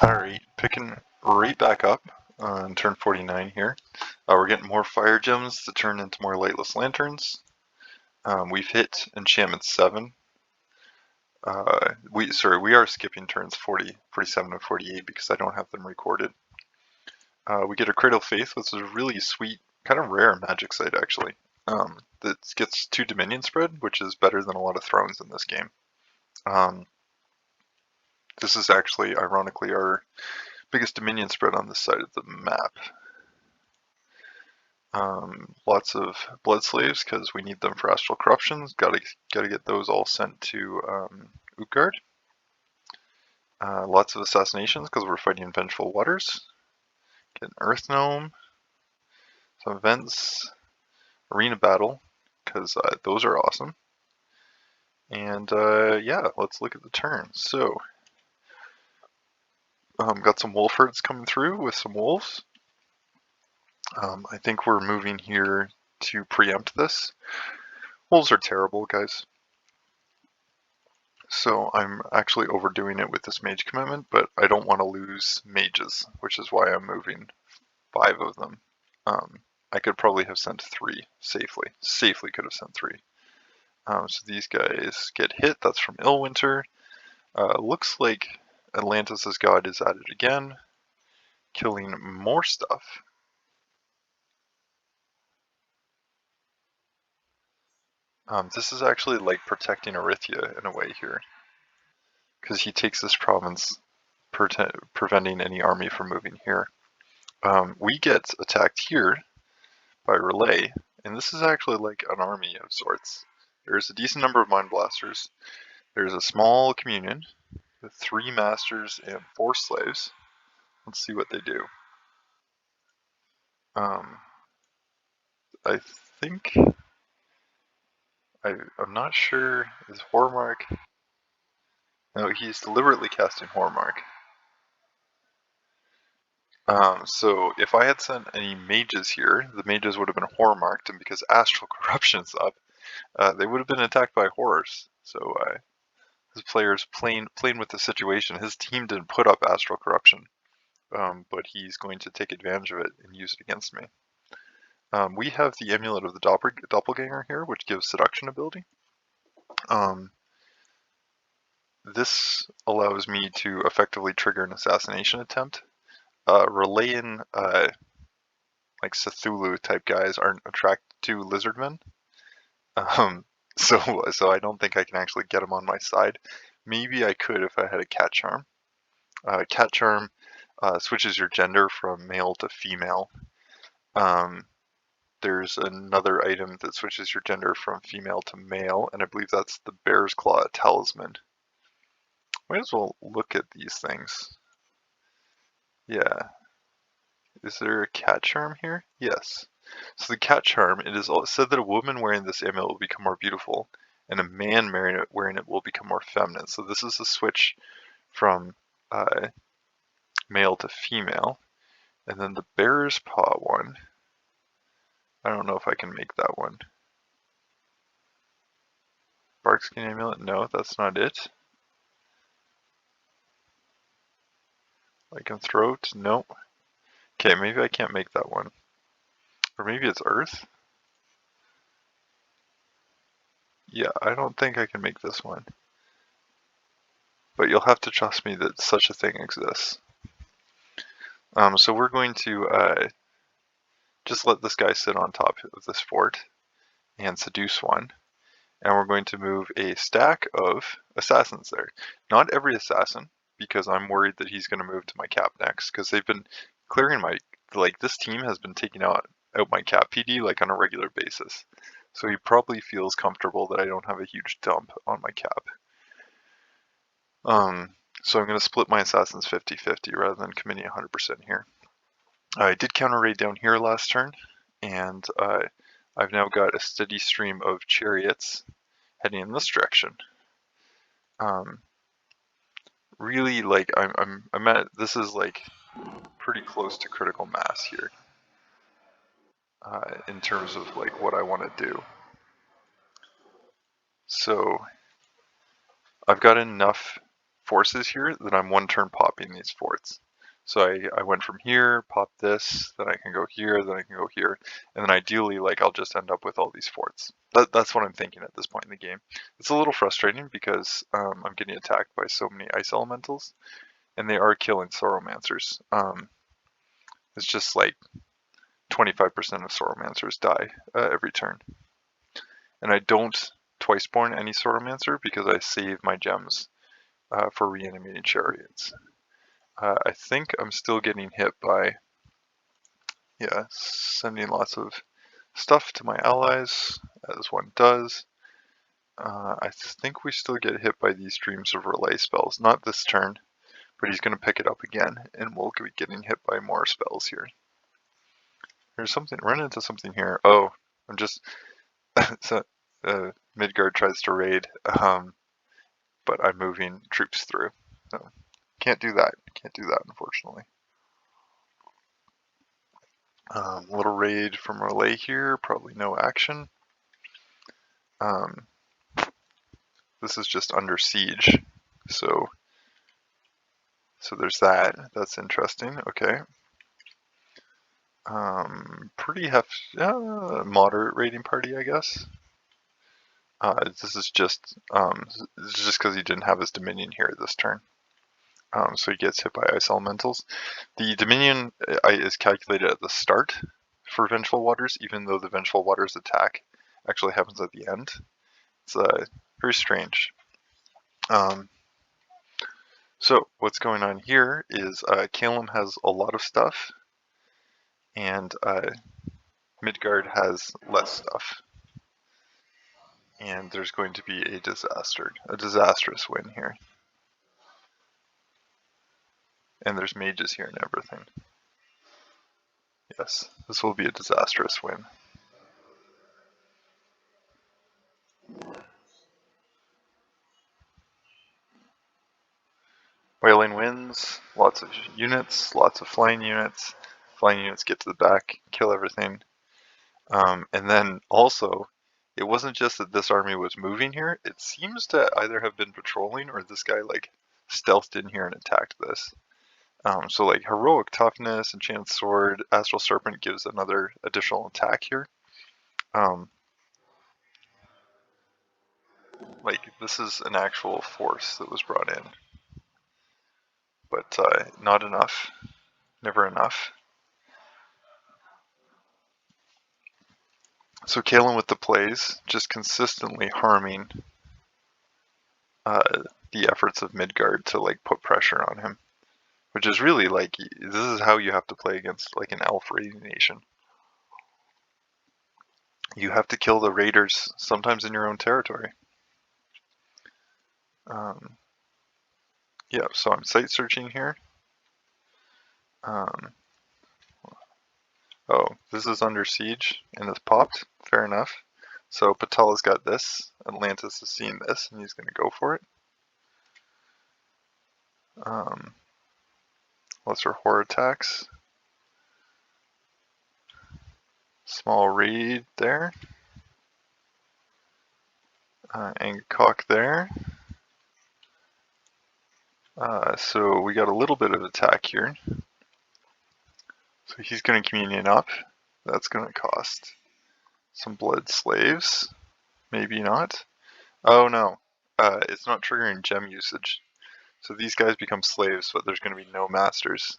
Alright, picking right back up on turn 49 here. We're getting more fire gems to turn into more lightless lanterns. We've hit enchantment 7. We are skipping turns 40, 47, and 48 because I don't have them recorded. We get a Cradle of Faith, which is a really sweet, kind of rare magic site actually. That gets 2 Dominion spread, which is better than a lot of thrones in this game. This is actually, ironically, our biggest Dominion spread on this side of the map. Lots of blood slaves because we need them for astral corruptions. Gotta get those all sent to Utgard. Lots of assassinations because we're fighting Vengeful Waters. Get an Earth Gnome. Some events. Arena Battle because those are awesome. And yeah, let's look at the turn. So, got some wolf herds coming through with some wolves. I think we're moving here to preempt this. Wolves are terrible, guys. So I'm actually overdoing it with this mage commitment, but I don't want to lose mages, which is why I'm moving 5 of them. I could probably have sent 3 safely. Safely could have sent 3. So these guys get hit. That's from Illwinter. Looks like Atlantis' god is at it again, killing more stuff. This is actually like protecting Erythia in a way here, because he takes this province, preventing any army from moving here. We get attacked here by Relay, and this is actually like an army of sorts. There's a decent number of Mind Blasters. There's a small communion with 3 masters and 4 slaves. Let's see what they do. I think I'm not sure. Is Hormark? No, he's deliberately casting Hormark. So if I had sent any mages here, the mages would have been Hormarked, and because Astral Corruption's up, they would have been attacked by horrors. So his player's playing with the situation. His team didn't put up Astral Corruption, but he's going to take advantage of it and use it against me. We have the Amulet of the Doppelganger here, which gives Seduction ability. This allows me to effectively trigger an assassination attempt. Relayan, like Cthulhu type guys aren't attracted to lizardmen. So I don't think I can actually get him on my side. Maybe I could if I had a Cat Charm. Cat Charm switches your gender from male to female. There's another item that switches your gender from female to male, and I believe that's the Bear's Claw Talisman. Might as well look at these things. Yeah. Is there a Cat Charm here? Yes. So the Cat Charm, it is said that a woman wearing this amulet will become more beautiful, and a man wearing it will become more feminine. So this is a switch from male to female. And then the Bear's Paw one, I don't know if I can make that one. Barkskin Amulet? No, that's not it. Lycan Throat? Nope. Okay, maybe I can't make that one. Or maybe it's Earth? Yeah, I don't think I can make this one. But you'll have to trust me that such a thing exists. So we're going to just let this guy sit on top of this fort and seduce one. And we're going to move a stack of assassins there. Not every assassin, because I'm worried that he's going to move to my cap next, because they've been clearing my, like this team has been taking out my cap PD like on a regular basis. So he probably feels comfortable that I don't have a huge dump on my cap. So I'm going to split my assassins 50-50 rather than committing 100% here. I did counter raid down here last turn, and I've now got a steady stream of chariots heading in this direction. Really, like I'm at, this is like pretty close to critical mass here in terms of like what I want to do. So I've got enough forces here, then I'm one turn popping these forts. So I went from here, pop this, then I can go here, then I can go here, and then ideally, like, I'll just end up with all these forts. That's what I'm thinking at this point in the game. It's a little frustrating because I'm getting attacked by so many ice elementals, and they are killing Sorrowmancers. It's just like 25% of Sorrowmancers die every turn. And I don't twice born any Sorrowmancer because I save my gems for reanimating chariots. I think I'm still getting hit by, yeah, sending lots of stuff to my allies, as one does. I think we still get hit by these Dreams of Relay spells. Not this turn, but he's going to pick it up again, and we'll be getting hit by more spells here. There's something, run into something here. Oh, I'm just, so, Midgard tries to raid, but I'm moving troops through. So, can't do that. Can't do that, unfortunately. Little raid from Relay here, probably no action. This is just under siege, so there's that. That's interesting. Okay. Pretty moderate raiding party, I guess. This is just because he didn't have his Dominion here this turn. So he gets hit by Ice Elementals. The Dominion is calculated at the start for Vengeful Waters, even though the Vengeful Waters attack actually happens at the end. It's very strange. So what's going on here is Calum has a lot of stuff, and Midgard has less stuff. And there's going to be a disastrous win here. And there's mages here and everything. Yes, this will be a disastrous win. Wailing wins, lots of units, lots of flying units. Flying units get to the back, kill everything. And then also, it wasn't just that this army was moving here, it seems to either have been patrolling or this guy like stealthed in here and attacked this. So like heroic toughness, enchanted sword, astral serpent gives another additional attack here. Like this is an actual force that was brought in, but not enough, never enough. So Kalen with the plays, just consistently harming the efforts of Midgard to like put pressure on him, which is really like this is how you have to play against like an elf raiding nation. You have to kill the raiders sometimes in your own territory. Yeah, so I'm site searching here. Oh, this is under siege and it's popped. Fair enough. So Patala's got this. Atlantis has seen this and he's going to go for it. Lesser horror attacks. Small raid there. Angkok there. So we got a little bit of attack here. So he's going to communion up. That's going to cost some blood slaves. Maybe not. Oh no, it's not triggering gem usage. So these guys become slaves, but there's going to be no masters.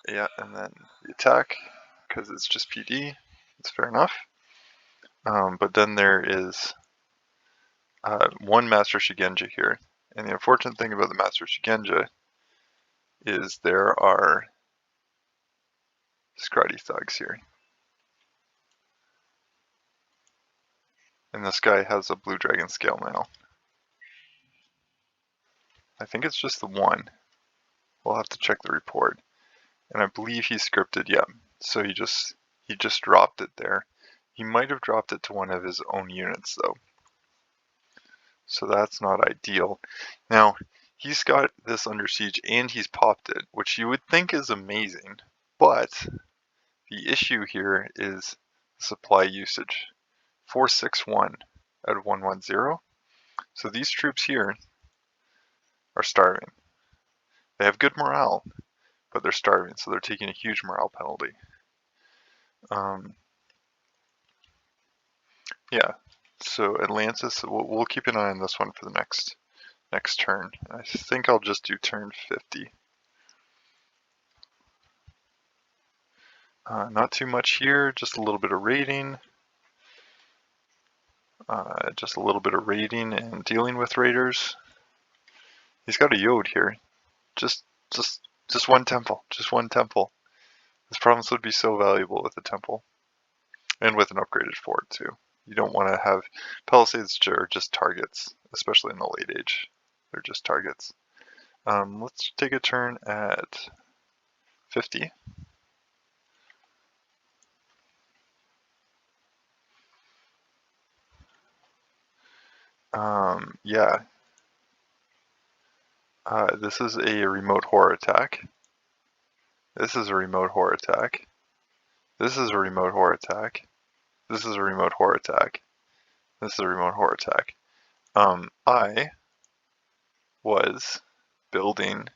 Yeah, and then the attack, because it's just PD. It's fair enough. But then there is one Master Shigenja here. And the unfortunate thing about the Master Shigenja is there are Scrotty thugs here. And this guy has a Blue Dragon scale mail. I think it's just the one. We'll have to check the report. And I believe he's scripted, yeah. So he just dropped it there. He might have dropped it to one of his own units though. So that's not ideal. Now, he's got this under siege and he's popped it, which you would think is amazing. But the issue here is supply usage. 461 out of 110. So these troops here are starving. They have good morale, but they're starving, so they're taking a huge morale penalty. Yeah, so Atlantis, we'll keep an eye on this one for the next turn. I think I'll just do turn 50. Not too much here, just a little bit of raiding. Just a little bit of raiding and dealing with raiders. He's got a Yod here. Just one temple. Just one temple. This province would be so valuable with a temple. And with an upgraded fort too. You don't want to have palisades are just targets, especially in the late age. They're just targets. Let's take a turn at 50. Yeah. This is a remote horror attack. This is a remote horror attack. This is a remote horror attack. This is a remote horror attack. This is a remote horror attack. I was building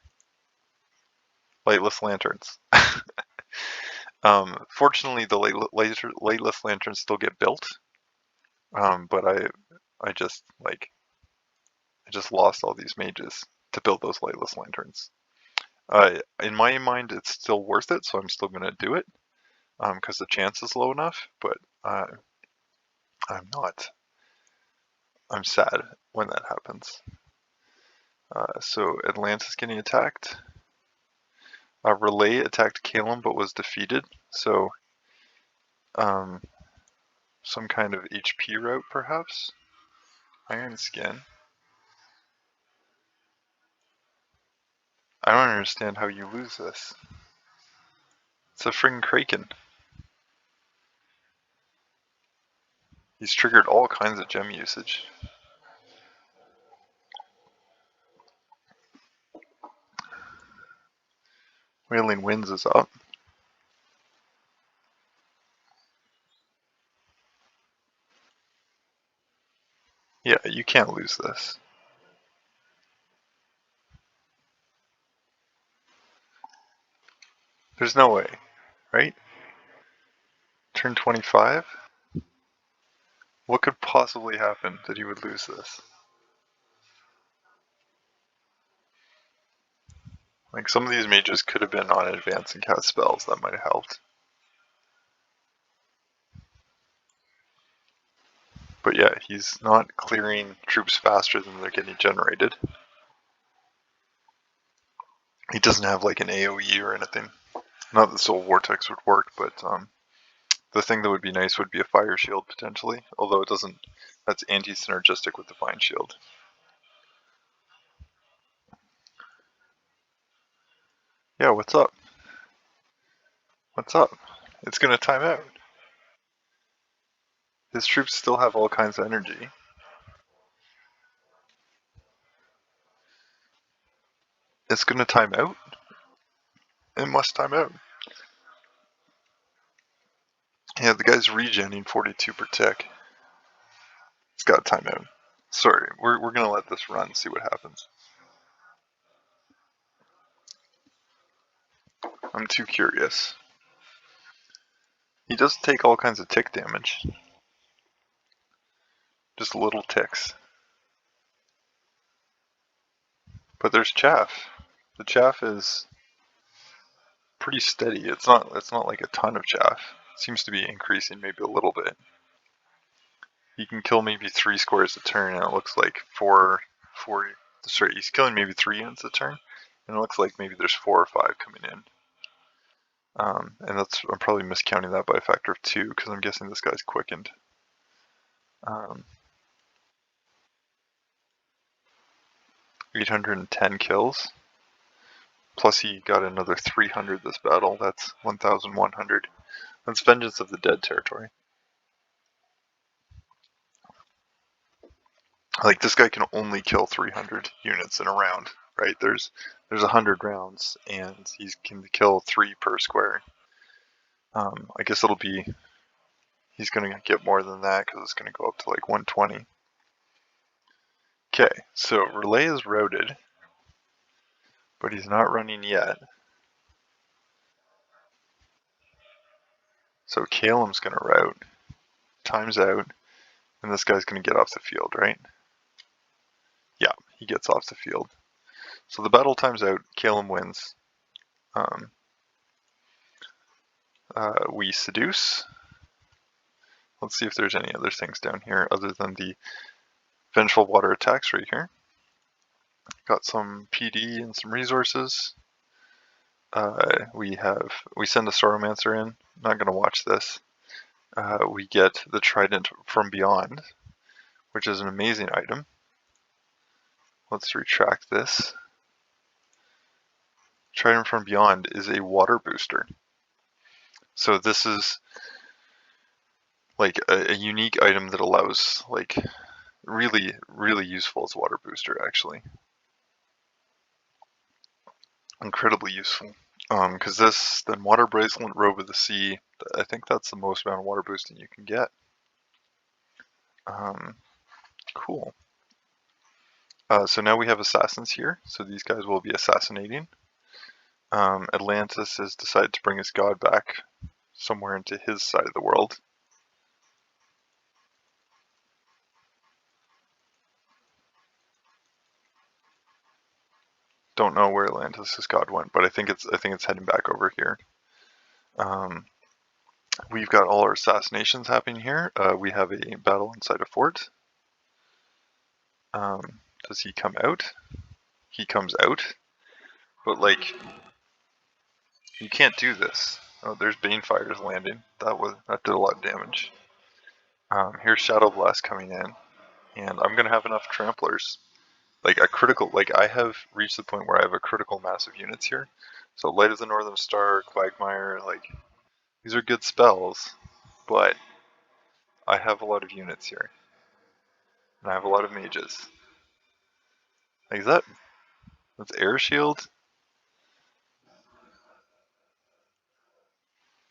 lightless lanterns. Fortunately, the lightless lanterns still get built. But I just lost all these mages to build those lightless lanterns. In my mind, it's still worth it, so I'm still going to do it because the chance is low enough. But I'm not. I'm sad when that happens. So Atlantis getting attacked. Relay attacked Calum but was defeated. So some kind of HP route perhaps. Iron Skin. I don't understand how you lose this. It's a friggin' Kraken. He's triggered all kinds of gem usage. Wailing Winds is up. Yeah, you can't lose this. There's no way, right? Turn 25? What could possibly happen that he would lose this? Like, some of these mages could have been on advance and cast spells, that might have helped. But yeah, he's not clearing troops faster than they're getting generated. He doesn't have like an AoE or anything. Not that Soul Vortex would work, but the thing that would be nice would be a Fire Shield potentially, although it doesn't, that's anti-synergistic with Divine Shield. Yeah, what's up? What's up? It's gonna time out. His troops still have all kinds of energy. It's gonna time out? It must time out. Yeah, the guy's regenning 42 per tick. It's got time out. Sorry, we're gonna let this run, see what happens. I'm too curious. He does take all kinds of tick damage. Just little ticks. But there's chaff. The chaff is pretty steady. It's not like a ton of chaff. It seems to be increasing maybe a little bit. He can kill maybe 3 squares a turn, and it looks like he's killing maybe 3 units a turn, and it looks like maybe there's 4 or 5 coming in. And I'm probably miscounting that by a factor of 2 because I'm guessing this guy's quickened. 810 kills. Plus he got another 300 this battle. That's 1,100. That's Vengeance of the Dead territory. Like, this guy can only kill 300 units in a round, right? There's 100 rounds, and he can kill 3 per square. I guess he's going to get more than that because it's going to go up to like 120. Okay, so Relay is routed, but he's not running yet. So Calum's gonna route, time's out, and this guy's gonna get off the field, right? Yeah, he gets off the field. So the battle time's out, Calum wins. We seduce. Let's see if there's any other things down here other than the vengeful water attacks right here. Got some PD and some resources. We send a Sauromancer in. Not gonna watch this. We get the Trident from Beyond, which is an amazing item. Let's retract this. Trident from Beyond is a water booster. So this is like a unique item that allows like really, really useful as water booster actually. Incredibly useful. Because this, then Water Bracelet, Robe of the Sea, I think that's the most amount of water boosting you can get. Cool. So now we have assassins here, so these guys will be assassinating. Atlantis has decided to bring his god back somewhere into his side of the world. Don't know where Atlantis' god went, but I think it's heading back over here. We've got all our assassinations happening here. We have a battle inside a fort. Does he come out? He comes out, but like, you can't do this. Oh, there's Banefires landing. That did a lot of damage. Here's Shadow Blast coming in, and I'm gonna have enough Tramplers. Like a critical, like I have reached the point where I have a critical mass of units here. So Light of the Northern Star, Quagmire, like these are good spells, but I have a lot of units here, and I have a lot of mages. Like that's Air Shield.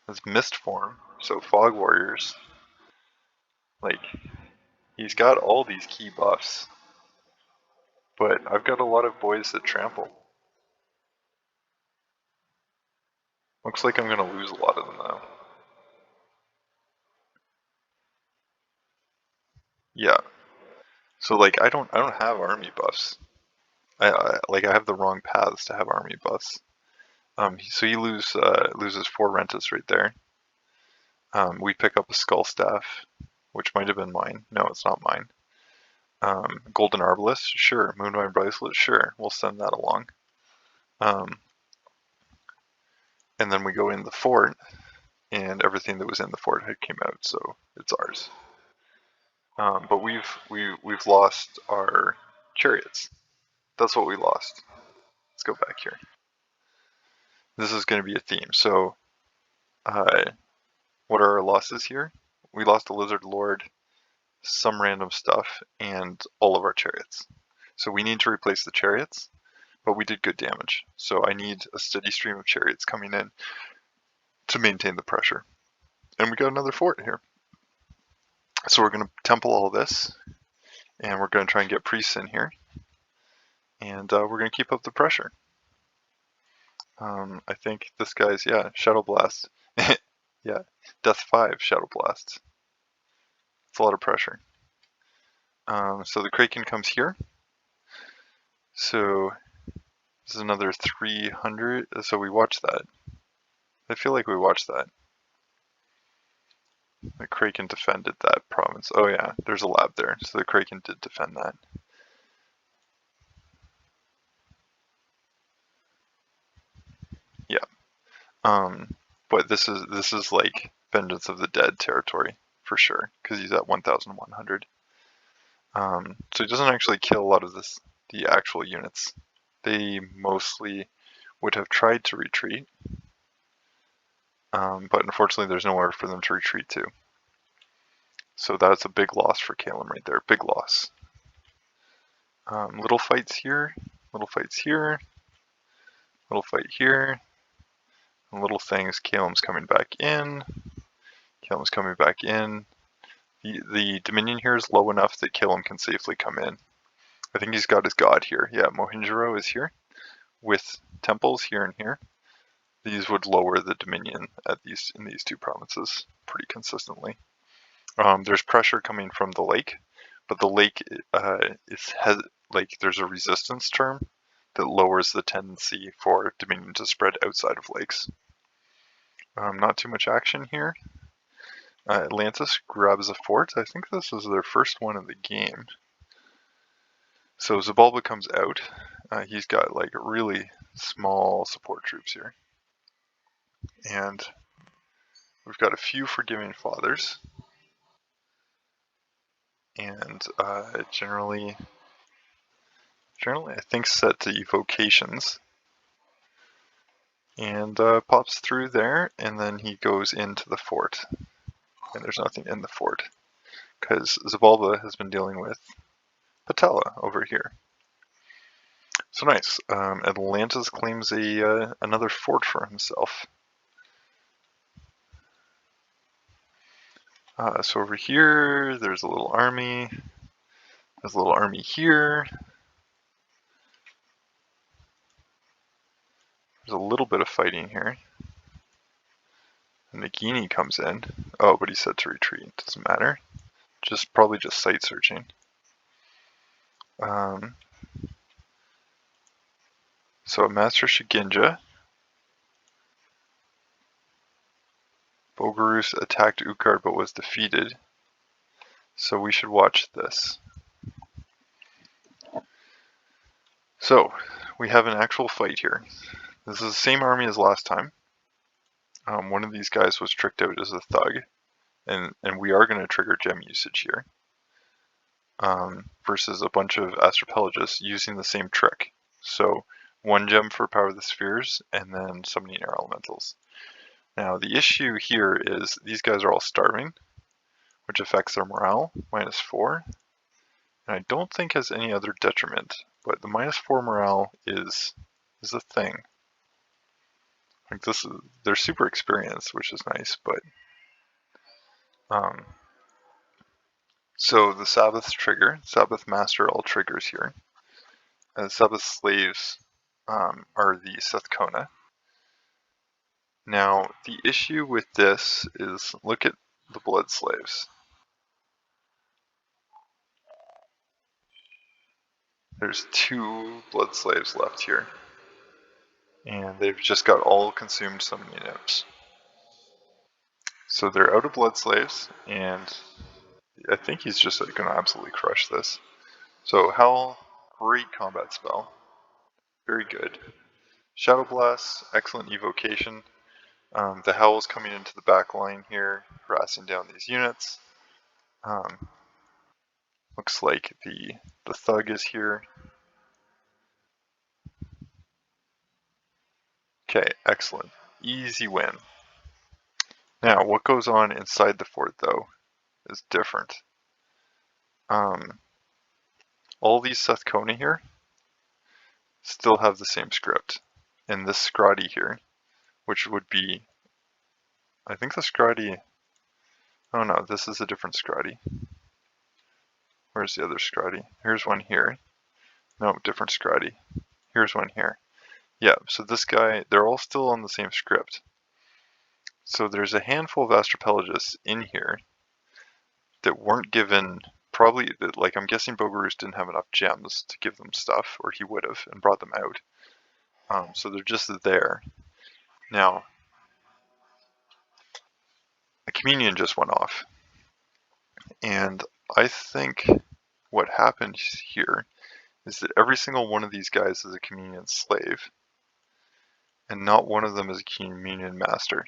That's Mist Form. So Fog Warriors. Like he's got all these key buffs, but I've got a lot of boys that trample. Looks like I'm gonna lose a lot of them though. Yeah. So like I don't have army buffs. I have the wrong paths to have army buffs. So he loses 4 Rentus right there. We pick up a Skull Staff, which might have been mine. No, it's not mine. Golden Arbalist, sure. Moonvine Bracelet, sure. We'll send that along. And then we go in the fort, and everything that was in the fort had came out, so it's ours. But we've lost our chariots. That's what we lost. Let's go back here. This is going to be a theme. So, what are our losses here? We lost a Lizard Lord, some random stuff, and all of our chariots. So we need to replace the chariots, but we did good damage. So I need a steady stream of chariots coming in to maintain the pressure. And we got another fort here. So we're going to temple all this, and we're going to try and get priests in here. And we're going to keep up the pressure. I think this guy's, yeah, Shadow Blast. Yeah, Death 5 Shadow Blast. It's a lot of pressure. So the Kraken comes here. So this is another 300. So we watched that. I feel like we watched that. The Kraken defended that province. Oh yeah, there's a lab there. So the Kraken did defend that. Yeah. But this is like Vengeance of the Dead territory for sure, because he's at 1,100. So he doesn't actually kill a lot of the actual units. They mostly would have tried to retreat, but unfortunately there's nowhere for them to retreat to. So that's a big loss for Calum right there, big loss. Little fights here, little fights here, little fight here, and little things. Calum's coming back in, Calum's coming back in. The Dominion here is low enough that Calum can safely come in. I think he's got his god here. Yeah, Mohenjo-daro is here with temples here and here. These would lower the dominion in these two provinces pretty consistently. There's pressure coming from the lake, but the lake there's a resistance term that lowers the tendency for dominion to spread outside of lakes. Not too much action here. Atlantis grabs a fort. I think this is their first one of the game. So Zabalba comes out. He's got like really small support troops here. And we've got a few forgiving fathers. And generally I think set to evocations. And pops through there, and then he goes into the fort. And there's nothing in the fort, because Zabalba has been dealing with Patella over here. So nice. Atlantis claims another fort for himself. So over here, there's a little army. There's a little army here. There's a little bit of fighting here. And Nagini comes in. Oh, but he said to retreat. Doesn't matter. Probably just site searching. So Master Shiginja. Bogarus attacked Ukard but was defeated. So we should watch this. So we have an actual fight here. This is the same army as last time. One of these guys was tricked out as a thug, and we are going to trigger gem usage here. Versus a bunch of astropelagists using the same trick. So 1 gem for power of the spheres, and then summoning air elementals. Now the issue here is these guys are all starving, which affects their morale, -4. And I don't think has any other detriment, but the -4 morale is a thing. Like they're super experienced, which is nice, but so the Sabbath trigger, Sabbath Master all triggers here. And Sabbath slaves are the Sethkona. Now the issue with this is look at the blood slaves. There's 2 blood slaves left here. And they've just got all consumed summoning imps. So they're out of blood slaves, and I think he's just going to absolutely crush this. So Howl, great combat spell. Very good. Shadow Blast, excellent evocation. The Howl's coming into the back line here, harassing down these units. Looks like the Thug is here. Okay, excellent. Easy win. Now, what goes on inside the fort, though, is different. All these Sethkona here still have the same script. And this Scrotty here, which would be, I think the Scrotty, oh no, this is a different Scrotty. Where's the other Scrotty? Here's one here. No, different Scrotty. Here's one here. Yeah, so this guy, they're all still on the same script. So there's a handful of astropelagists in here that weren't given, probably, like I'm guessing Bogarus didn't have enough gems to give them stuff, or he would have, and brought them out. So they're just there. Now, a communion just went off. And I think what happened here is that every single one of these guys is a communion slave, and not one of them is a communion master.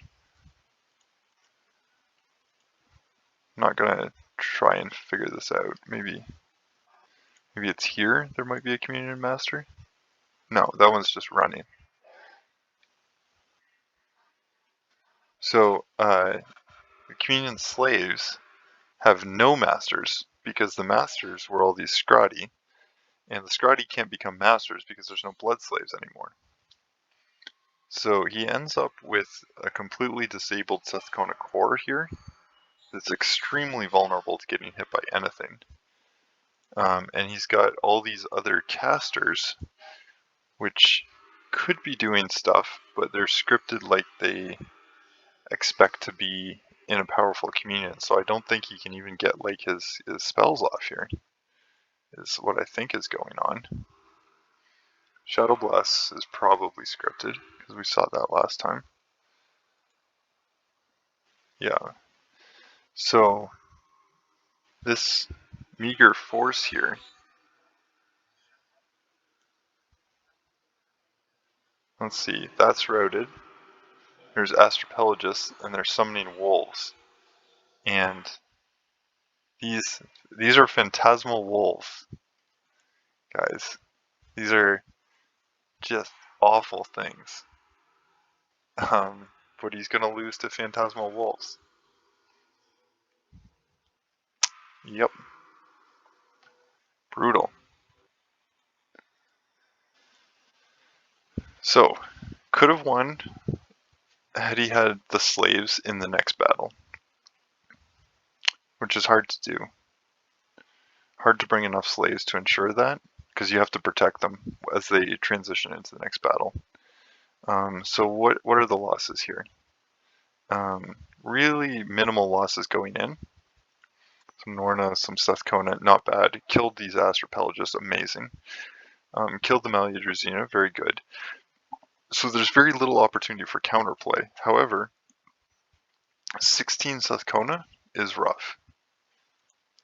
I'm not gonna try and figure this out. Maybe it's here. There might be a communion master. No, that one's just running. So the communion slaves have no masters because the masters were all these Scrotty, and the Scrotty can't become masters because there's no blood slaves anymore. So he ends up with a completely disabled Sethkona core here that's extremely vulnerable to getting hit by anything. And he's got all these other casters, which could be doing stuff, but they're scripted like they expect to be in a powerful communion, so I don't think he can even get like his spells off here, is what I think is going on. Shadow Bless is probably scripted, because we saw that last time. Yeah. So, this meager force here, let's see, that's routed. There's Astropelagus, and they're summoning wolves. And these are phantasmal wolves, guys. These are just awful things. But he's gonna lose to phantasmal wolves. Yep. Brutal. So, could have won had he had the slaves in the next battle, which is hard to do. Hard to bring enough slaves to ensure that, because you have to protect them as they transition into the next battle. So what are the losses here? Really minimal losses going in. Some Norna, some Sethkona, not bad. Killed these Astropelagus, amazing. Killed the Malia very good. So there's very little opportunity for counterplay. However, 16 Sethkona is rough.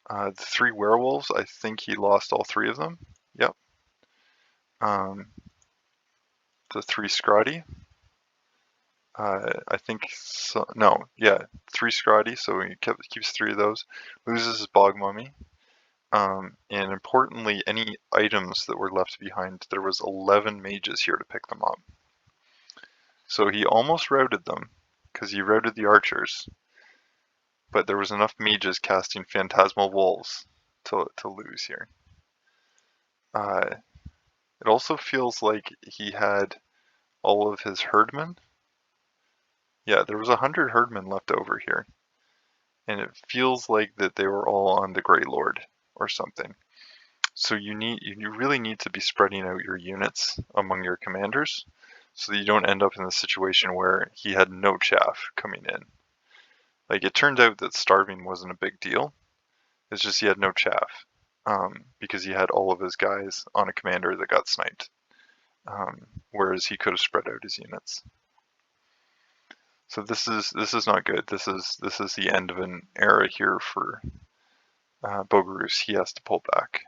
The 3 werewolves, I think he lost all 3 of them. Yep. The 3 Scrotty. I think so, no, yeah, 3 Scrotty, so he keeps 3 of those. Loses his Bog Mummy. And importantly, any items that were left behind, there was 11 mages here to pick them up. So he almost routed them, because he routed the archers, but there was enough mages casting phantasmal wolves to lose here. It also feels like he had all of his herdmen. Yeah, there was 100 herdmen left over here, and it feels like that they were all on the Grey Lord or something. So you really need to be spreading out your units among your commanders, so that you don't end up in the situation where he had no chaff coming in. Like, it turned out that starving wasn't a big deal. It's just he had no chaff, because he had all of his guys on a commander that got sniped, whereas he could have spread out his units. So this is not good. This is the end of an era here for Bogarus. He has to pull back.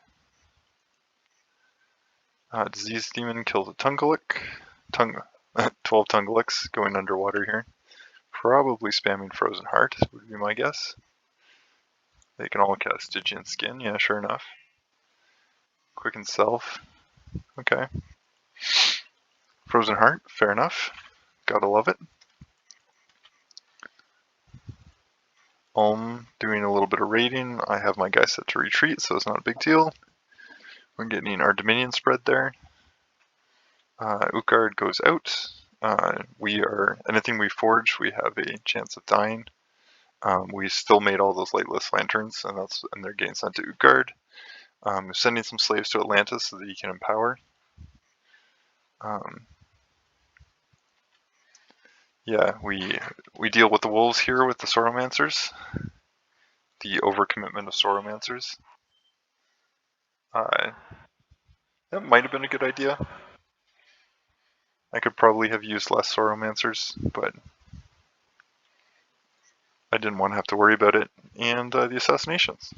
Disease Demon kills a Tungulik. 12 Tunguliks going underwater here. Probably spamming Frozen Heart would be my guess. They can all cast Stygian Skin, yeah, sure enough. Quicken Self, okay. Frozen Heart, fair enough. Gotta love it. Doing a little bit of raiding. I have my guy set to retreat, so it's not a big deal. We're getting our Dominion spread there. Utgard goes out. Anything we forge, we have a chance of dying. We still made all those lightless lanterns, and they're getting sent to Utgard. Sending some slaves to Atlantis so that he can empower. Yeah, we deal with the wolves here with the Sauromancers. The overcommitment of Sauromancers. That might have been a good idea. I could probably have used less Sauromancers, but I didn't want to have to worry about it. And the assassinations.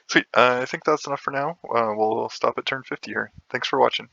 Sweet, I think that's enough for now. We'll stop at turn 50 here. Thanks for watching.